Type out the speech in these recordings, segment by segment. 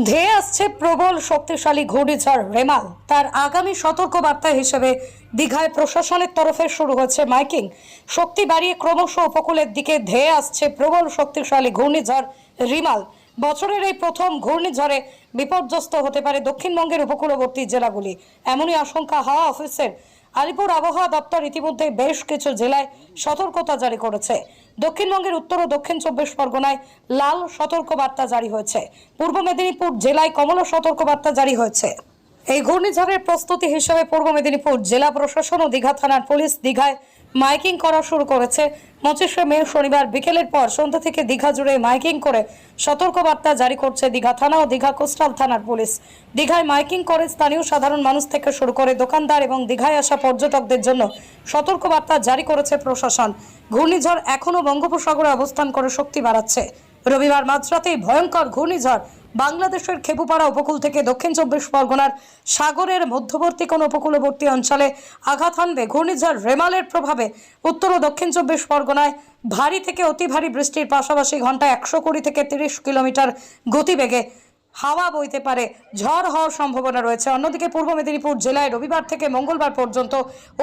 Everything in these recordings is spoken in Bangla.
ধেয়ে আসছে প্রবল শক্তিশালী ঘূর্ণিঝড় রেমাল। তার আগামী সতর্ক বার্তা হিসেবে দীঘায় প্রশাসনের তরফে শুরু হচ্ছে মাইকিং। শক্তি বাড়িয়ে ক্রমশ উপকূলের দিকে ধেয়ে আসছে প্রবল শক্তিশালী ঘূর্ণিঝড় রিমাল। বছরের এই প্রথম ঘূর্ণিঝড়ে বিপর্যস্ত হতে পারে দক্ষিণবঙ্গের উপকূলবর্তী জেলাগুলি, এমনই আশঙ্কা হাওয়া অফিসের। আলিপুর আবহাওয়া দপ্তর ইতিমধ্যে বেশ কিছু জেলায় সতর্কতা জারি করেছে। দক্ষিণবঙ্গের উত্তর ও দক্ষিণ 24 পরগনায় লাল সতর্কবার্তা জারি হয়েছে। পূর্ব মেদিনীপুর জেলায় কমলা সতর্কবার্তা জারি হয়েছে। এই ঘূর্ণিঝড়ের প্রস্তুতি হিসেবে পূর্ব মেদিনীপুর জেলা প্রশাসন ও দীঘা থানার পুলিশ দীঘায় মাইকিং করা শুরু করেছে। 25শে মে শনিবার বিকেলের পর সন্ধ্যা থেকে দীঘা জুড়ে মাইকিং করে সতর্কবার্তা জারি করছে দীঘা থানা ও দীঘা কোস্টাল থানার পুলিশ। দীঘায় মাইকিং করে স্থানীয় সাধারণ মানুষ থেকে শুরু করে দোকানদার এবং দীঘায় আসা পর্যটকদের জন্য সতর্কবার্তা জারি করেছে প্রশাসন। ঘূর্ণিঝড় এখনও বঙ্গোপসাগরে অবস্থান করে শক্তি বাড়াচ্ছে। রবিবার মাঝরাতেই ভয়ঙ্কর ঘূর্ণিঝড় বাংলাদেশের খেপুপাড়া উপকূল থেকে দক্ষিণ 24 পরগনার সাগরের মধ্যবর্তী কোন উপকূলবর্তী অঞ্চলে আঘাত হানবে। ঘূর্ণিঝড় রেমালের প্রভাবে উত্তর ও দক্ষিণ 24 পরগনায় ভারী থেকে অতি ভারী বৃষ্টির পাশাপাশি ঘন্টায় 120 থেকে 30 কিলোমিটার গতিবেগে হাওয়া বইতে পারে। ঝড় হওয়ার সম্ভাবনা রয়েছে। অন্যদিকে পূর্ব মেদিনীপুর জেলায় রবিবার থেকে মঙ্গলবার পর্যন্ত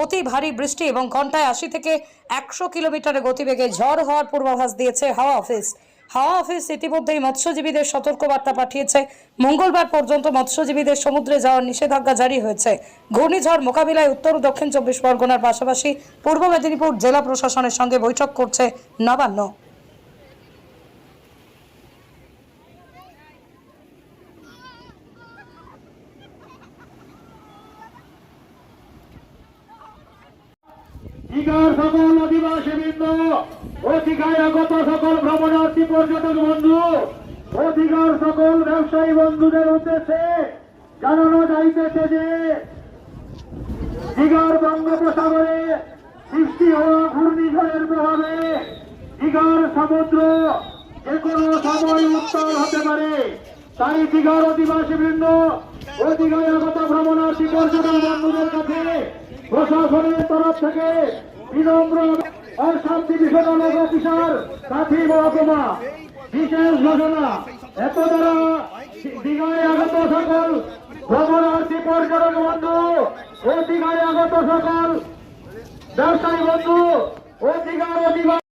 অতি ভারী বৃষ্টি এবং ঘন্টায় 80 থেকে 100 কিলোমিটারের গতিবেগে ঝড় হওয়ার পূর্বাভাস দিয়েছে হাওয়া অফিস। হাওয়া অফিস ইতিমধ্যেই মৎস্যজীবীদের সতর্কবার্তা পাঠিয়েছে। মঙ্গলবার পর্যন্ত মৎস্যজীবীদের সমুদ্রে যাওয়ার নিষেধাজ্ঞা জারি হয়েছে। ঘূর্ণিঝড় মোকাবিলায় উত্তর ও দক্ষিণ 24 পরগনার পাশাপাশি পূর্ব মেদিনীপুর জেলা প্রশাসনের সঙ্গে বৈঠক করছে নবান্ন। দীঘার সকল অধিবাসীবৃন্দ ও দীঘায় আগত সকল ভ্রমণার্থী পর্যটক বন্ধু ও দীঘার সকল ব্যবসায়ী বন্ধুদের উদ্দেশ্যে জানানো যাইতেছে যে দীঘার বঙ্গোপসাগরে সৃষ্টি হওয়া ঘূর্ণিঝড়ের প্রভাবে দীঘার সমুদ্র যে কোনো সময় উত্তাল হতে পারে। তাই দীঘার অধিবাসীবৃন্দ ও দীঘায় আগত ভ্রমণার্থী পর্যটক বন্ধুদের কাছে প্রশাসনের তরফ থেকে বিনম্র ও শান্তি বিষয়ক অফিসার সাথী মহকুমা বিশেষ ঘোষণা। এত দ্বারা দীঘায় আগত সকল ভ্রমণার্থী পর্যটক বন্ধু ও দীঘায় আগত সকল ব্যবসায়ী বন্ধু ও দীঘার অধিবাসী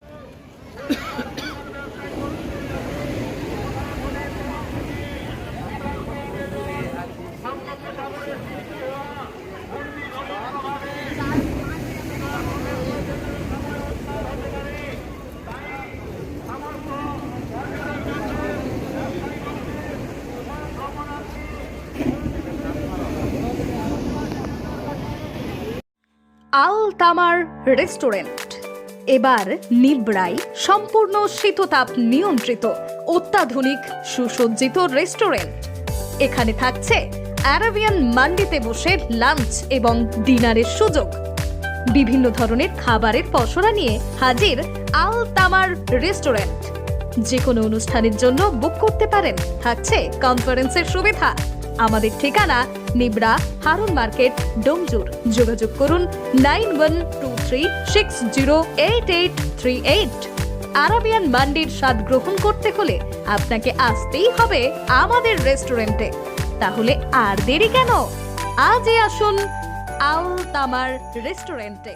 আল তামার রেস্টুরেন্ট এবার নিবড়াই সম্পূর্ণ শীততাপ নিয়ন্ত্রিত অত্যাধুনিক সুসজ্জিত রেস্টুরেন্ট। এখানে থাকছে আরাবিয়ান মান্ডিতে বসে লাঞ্চ এবং ডিনারের সুযোগ। বিভিন্ন ধরনের খাবারের পসরা নিয়ে হাজির আল তামার রেস্টুরেন্ট। যে কোনো অনুষ্ঠানের জন্য বুক করতে পারেন। থাকছে কনফারেন্সের সুবিধা। আমাদের ঠিকানা নিবড়া হারুন মার্কেট, ডোমজুর। যোগাযোগ করুন 9123608838। আরাবিয়ান মান্ডির স্বাদ গ্রহণ করতে হলে আপনাকে আসতেই হবে আমাদের রেস্টুরেন্টে। তাহলে আর দেরি কেন? আজই আসুন আল তামার রেস্টুরেন্টে।